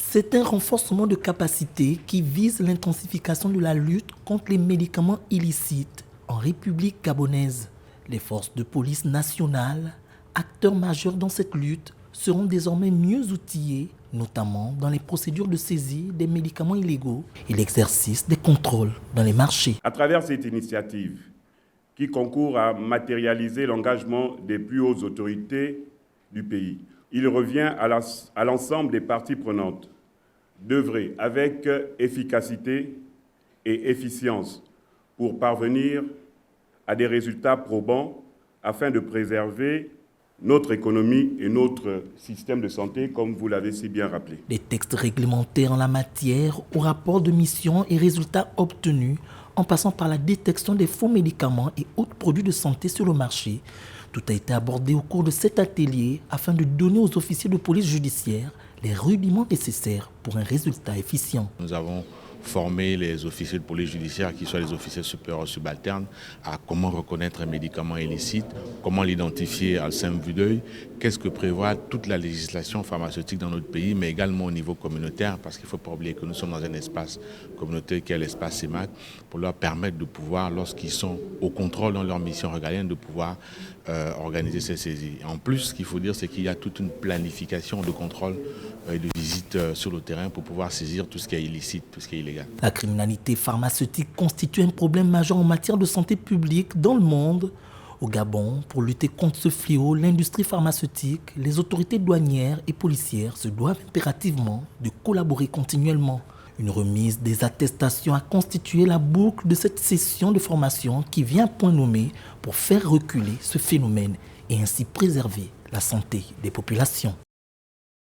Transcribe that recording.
C'est un renforcement de capacité qui vise l'intensification de la lutte contre les médicaments illicites en République gabonaise. Les forces de police nationales, acteurs majeurs dans cette lutte, seront désormais mieux outillées, notamment dans les procédures de saisie des médicaments illégaux et l'exercice des contrôles dans les marchés. À travers cette initiative, qui concourt à matérialiser l'engagement des plus hautes autorités du pays, il revient à l'ensemble des parties prenantes d'œuvrer avec efficacité et efficience pour parvenir à des résultats probants afin de préserver notre économie et notre système de santé, comme vous l'avez si bien rappelé. Des textes réglementaires en la matière, au rapport de mission et résultats obtenus, en passant par la détection des faux médicaments et autres produits de santé sur le marché. Tout a été abordé au cours de cet atelier afin de donner aux officiers de police judiciaire les rudiments nécessaires pour un résultat efficient. Nous avons formé les officiers de police judiciaire, qui soient les officiers supérieurs subalternes, à comment reconnaître un médicament illicite, comment l'identifier à simple vue d'œil, qu'est-ce que prévoit toute la législation pharmaceutique dans notre pays, mais également au niveau communautaire, parce qu'il ne faut pas oublier que nous sommes dans un espace communautaire qui est l'espace CEMAC, pour leur permettre de pouvoir, lorsqu'ils sont au contrôle dans leur mission régalienne, de pouvoir organiser ces saisies. En plus, ce qu'il faut dire, c'est qu'il y a toute une planification de contrôle et de visite sur le terrain pour pouvoir saisir tout ce qui est illicite, tout ce qui est illégal. La criminalité pharmaceutique constitue un problème majeur en matière de santé publique dans le monde. Au Gabon, pour lutter contre ce fléau, l'industrie pharmaceutique, les autorités douanières et policières se doivent impérativement de collaborer continuellement. Une remise des attestations a constitué la boucle de cette session de formation qui vient à point nommé pour faire reculer ce phénomène et ainsi préserver la santé des populations.